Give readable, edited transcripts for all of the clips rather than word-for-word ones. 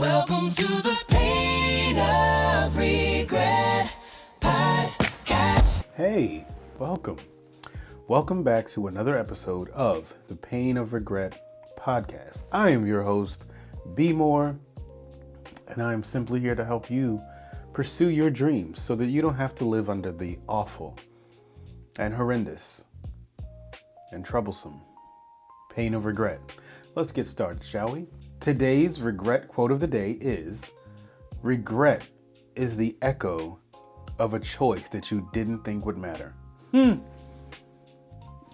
Welcome to the Pain of Regret podcast. Hey, welcome. Welcome back to another episode of the Pain of Regret podcast. I am your host, B Moore, and I am simply here to help you pursue your dreams so that you don't have to live under the awful and horrendous and troublesome pain of regret. Let's get started, shall we? Today's regret quote of the day is, regret is the echo of a choice that you didn't think would matter.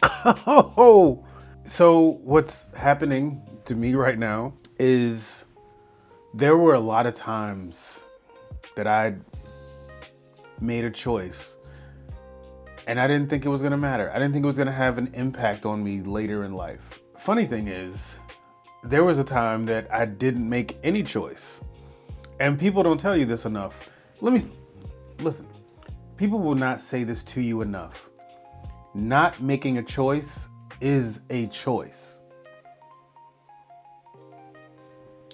Oh, so what's happening to me right now is there were a lot of times that I made a choice and I didn't think it was going to matter. I didn't think it was going to have an impact on me later in life. Funny thing is, there was a time that I didn't make any choice. And people don't tell you this enough. Listen. People will not say this to you enough. Not making a choice is a choice.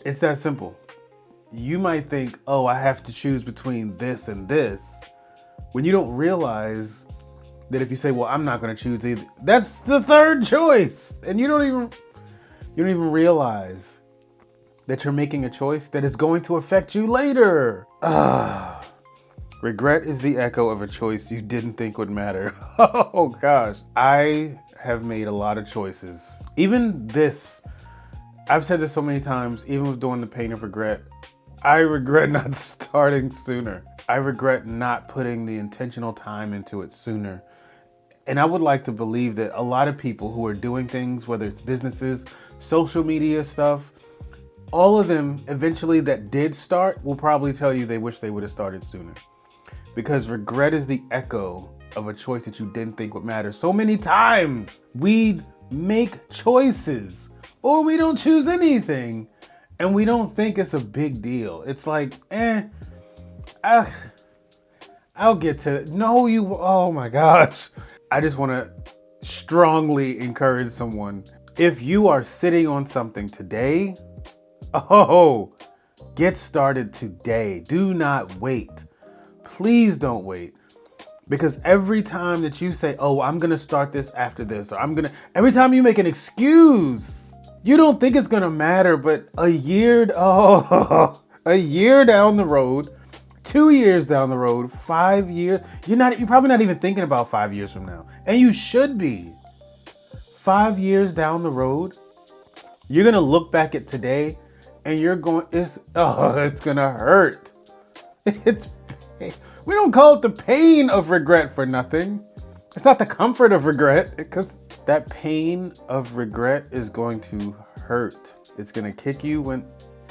It's that simple. You might think, oh, I have to choose between this and this, when you don't realize that if you say, well, I'm not going to choose either, that's the third choice. And you don't even realize that you're making a choice that is going to affect you later. Regret is the echo of a choice you didn't think would matter. Oh gosh. I have made a lot of choices. Even this, I've said this so many times, even with doing the pain of regret, I regret not starting sooner. I regret not putting the intentional time into it sooner. And I would like to believe that a lot of people who are doing things, whether it's businesses, social media stuff, all of them eventually that did start will probably tell you they wish they would have started sooner. Because regret is the echo of a choice that you didn't think would matter. So many times we make choices or we don't choose anything and we don't think it's a big deal. It's like, I'll get to it. No, oh my gosh. I just want to strongly encourage someone. If you are sitting on something today, get started today. Do not wait. Please don't wait. Because every time that you say, oh, I'm going to start this after this, or every time you make an excuse, you don't think it's going to matter, but a year down the road, 2 years down the road, 5 years, you're probably not even thinking about 5 years from now. And you should be. 5 years down the road, you're going to look back at today and it's going to hurt. We don't call it the pain of regret for nothing. It's not the comfort of regret, because that pain of regret is going to hurt. It's going to kick you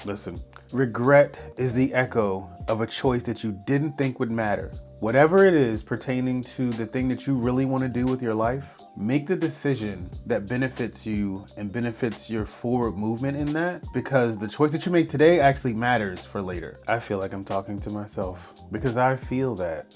listen, regret is the echo of a choice that you didn't think would matter. Whatever it is pertaining to the thing that you really want to do with your life, make the decision that benefits you and benefits your forward movement in that, because the choice that you make today actually matters for later. I feel like I'm talking to myself because I feel that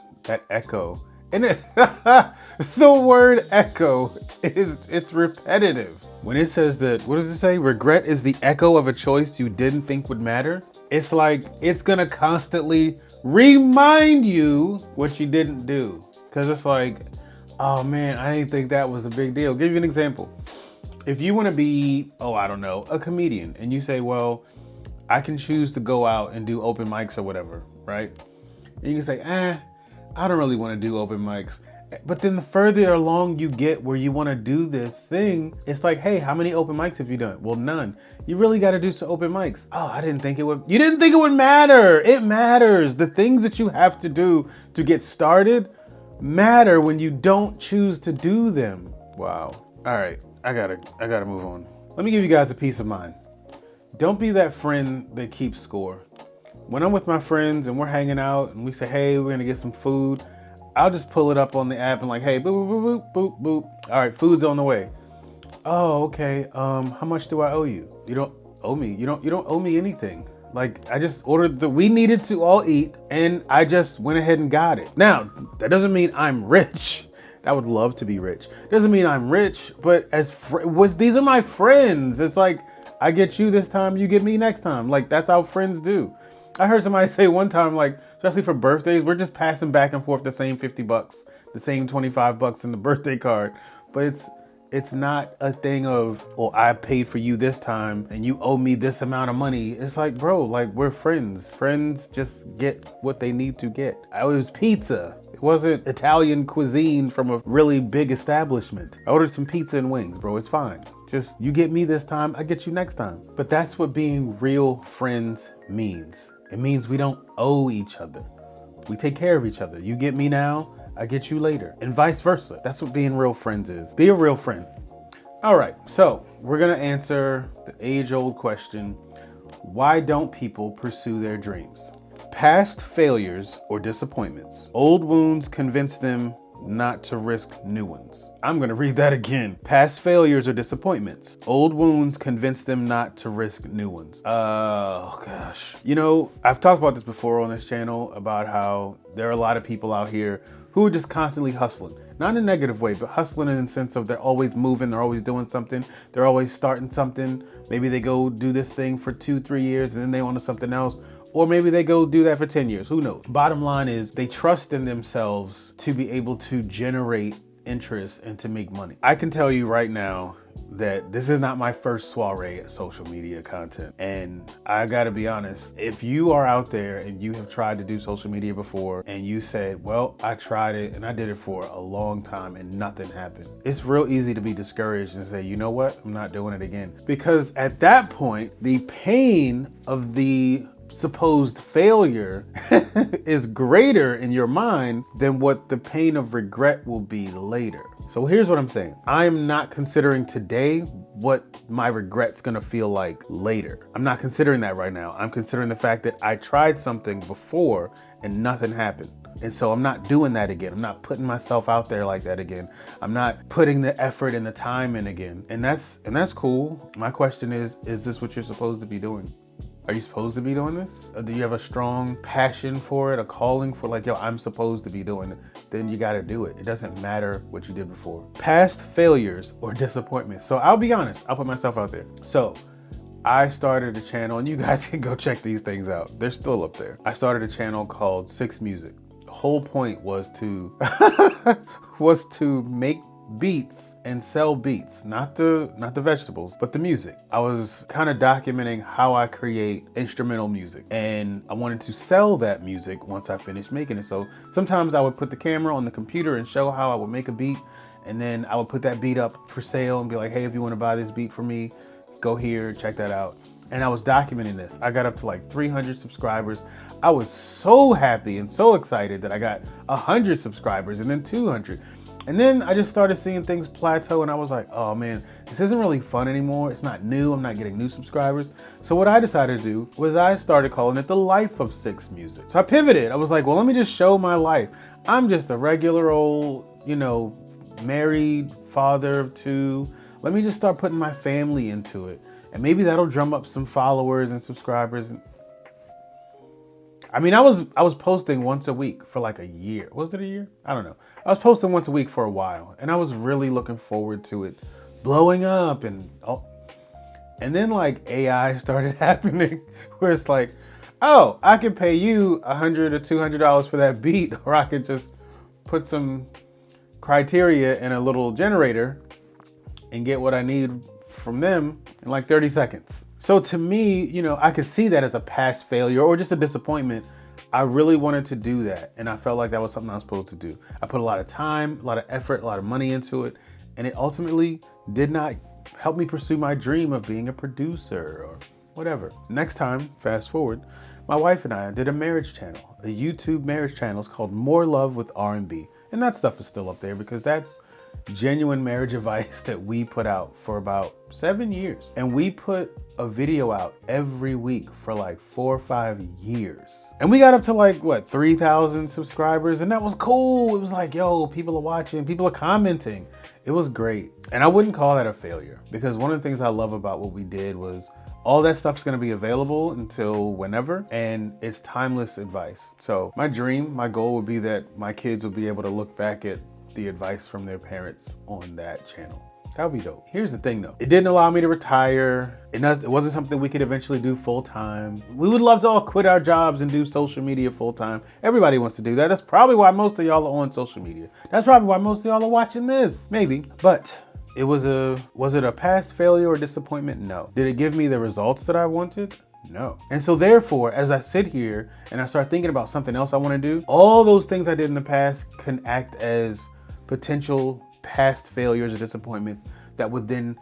echo. And the word echo it's repetitive. When it says that, what does it say? Regret is the echo of a choice you didn't think would matter. It's like it's gonna constantly remind you what you didn't do. Because it's like, oh man, I didn't think that was a big deal. I'll give you an example. If you want to be, a comedian, and you say, well, I can choose to go out and do open mics or whatever, right? And you can say, I don't really want to do open mics. But then the further along you get where you want to do this thing, it's like, hey, how many open mics have you done? Well, none. You really got to do some open mics. Oh, you didn't think it would matter. It matters. The things that you have to do to get started matter when you don't choose to do them. Wow. All right. I gotta move on. Let me give you guys a peace of mind. Don't be that friend that keeps score. When I'm with my friends and we're hanging out and we say, hey, we're going to get some food, I'll just pull it up on the app and like, hey, boop, boop, boop, boop, boop. All right, food's on the way. Oh, okay. How much do I owe you? You don't owe me. You don't owe me anything. Like, I just ordered we needed to all eat and I just went ahead and got it. Now, that doesn't mean I'm rich. I would love to be rich. Doesn't mean I'm rich, but these are my friends. It's like, I get you this time, you get me next time. Like, that's how friends do. I heard somebody say one time, like, especially for birthdays, we're just passing back and forth the same $50, the same $25 in the birthday card. But it's not a thing of, oh, I paid for you this time and you owe me this amount of money. It's like, bro, like, we're friends. Friends just get what they need to get. It was pizza. It wasn't Italian cuisine from a really big establishment. I ordered some pizza and wings, bro. It's fine. Just, you get me this time, I get you next time. But that's what being real friends means. It means we don't owe each other. We take care of each other. You get me now, I get you later, and vice versa. That's what being real friends is. Be a real friend. All right, so we're gonna answer the age-old question, why don't people pursue their dreams? Past failures or disappointments. Old wounds convince them not to risk new ones. I'm gonna read that again. Past failures or disappointments. Old wounds convince them not to risk new ones. Oh gosh. You know, I've talked about this before on this channel about how there are a lot of people out here who are just constantly hustling. Not in a negative way, but hustling in the sense of they're always moving, they're always doing something, they're always starting something. Maybe they go do this thing for 2-3 years and then they want to something else. Or maybe they go do that for 10 years, who knows? Bottom line is they trust in themselves to be able to generate interest and to make money. I can tell you right now that this is not my first soiree at social media content. And I gotta be honest, if you are out there and you have tried to do social media before and you said, well, I tried it and I did it for a long time and nothing happened, it's real easy to be discouraged and say, you know what, I'm not doing it again. Because at that point, the pain of the supposed failure is greater in your mind than what the pain of regret will be later. So here's what I'm saying. I'm not considering today what my regret's gonna feel like later. I'm not considering that right now. I'm considering the fact that I tried something before and nothing happened. And so I'm not doing that again. I'm not putting myself out there like that again. I'm not putting the effort and the time in again. And that's cool. My question is this what you're supposed to be doing? Are you supposed to be doing this? Or do you have a strong passion for it, a calling for like, yo, I'm supposed to be doing it? Then you gotta do it. It doesn't matter what you did before. Past failures or disappointments. So I'll be honest, I'll put myself out there. So I started a channel, and you guys can go check these things out. They're still up there. I started a channel called Six Music. The whole point was to make beats and sell beats, not the vegetables, but the music. I was kind of documenting how I create instrumental music, and I wanted to sell that music once I finished making it. So sometimes I would put the camera on the computer and show how I would make a beat, and then I would put that beat up for sale and be like, hey, if you want to buy this beat from me, go here, check that out. And I was documenting this. I got up to like 300 subscribers. I was so happy and so excited that I got 100 subscribers and then 200. And then I just started seeing things plateau, and I was like, oh man, this isn't really fun anymore. It's not new. I'm not getting new subscribers. So what I decided to do was I started calling it the Life of Six Music. So I pivoted. I was like, well, let me just show my life. I'm just a regular old, married father of two. Let me just start putting my family into it. And maybe that'll drum up some followers and subscribers. I mean, I was posting once a week for like a year. Was it a year? I don't know. I was posting once a week for a while, and I was really looking forward to it blowing up. And then like AI started happening, where it's like, oh, I can pay you $100 or $200 for that beat, or I could just put some criteria in a little generator and get what I need from them in like 30 seconds. So to me, I could see that as a past failure or just a disappointment. I really wanted to do that, and I felt like that was something I was supposed to do. I put a lot of time, a lot of effort, a lot of money into it, and it ultimately did not help me pursue my dream of being a producer or whatever. Next time, fast forward, my wife and I did a marriage channel, a YouTube marriage channel. It's called More Love with R&B, and that stuff is still up there because that's genuine marriage advice that we put out for about 7 years. And we put a video out every week for like 4 or 5 years. And we got up to like, 3,000 subscribers, and that was cool. It was like, yo, people are watching, people are commenting. It was great. And I wouldn't call that a failure, because one of the things I love about what we did was all that stuff's gonna be available until whenever, and it's timeless advice. So my dream, my goal would be that my kids will be able to look back at the advice from their parents on that channel. That would be dope. Here's the thing though. It didn't allow me to retire. It wasn't something we could eventually do full time. We would love to all quit our jobs and do social media full time. Everybody wants to do that. That's probably why most of y'all are on social media. That's probably why most of y'all are watching this. Maybe. But was it a past failure or disappointment? No. Did it give me the results that I wanted? No. And so therefore, as I sit here and I start thinking about something else I want to do, all those things I did in the past can act as potential past failures or disappointments that would then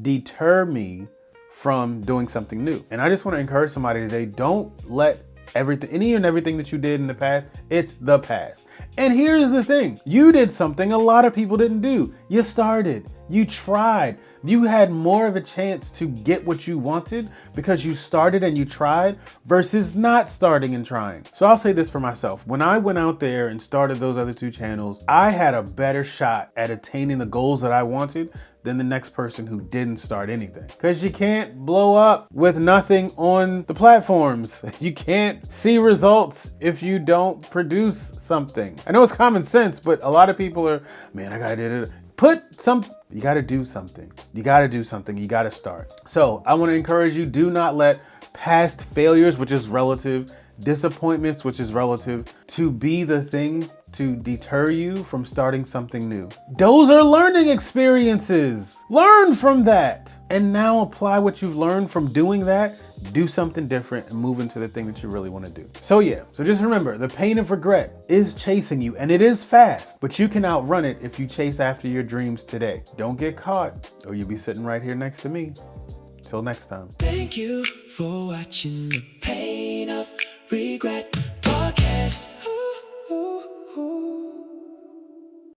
deter me from doing something new. And I just want to encourage somebody today, don't let any and everything that you did in the past, it's the past. And here's the thing, you did something a lot of people didn't do. You started, you tried, you had more of a chance to get what you wanted because you started and you tried versus not starting and trying. So I'll say this for myself. When I went out there and started those other 2 channels, I had a better shot at attaining the goals that I wanted than the next person who didn't start anything. Because you can't blow up with nothing on the platforms. You can't see results if you don't produce something. I know it's common sense, but a lot of people are, man, I gotta do it. You gotta do something. You gotta do something. You gotta start. So I wanna encourage you, do not let past failures, which is relative, disappointments, which is relative, to be the thing to deter you from starting something new. Those are learning experiences. Learn from that. And now apply what you've learned from doing that, do something different and move into the thing that you really want to do. So just remember, the pain of regret is chasing you and it is fast, but you can outrun it if you chase after your dreams today. Don't get caught or you'll be sitting right here next to me. Till next time. Thank you for watching The Pain of Regret.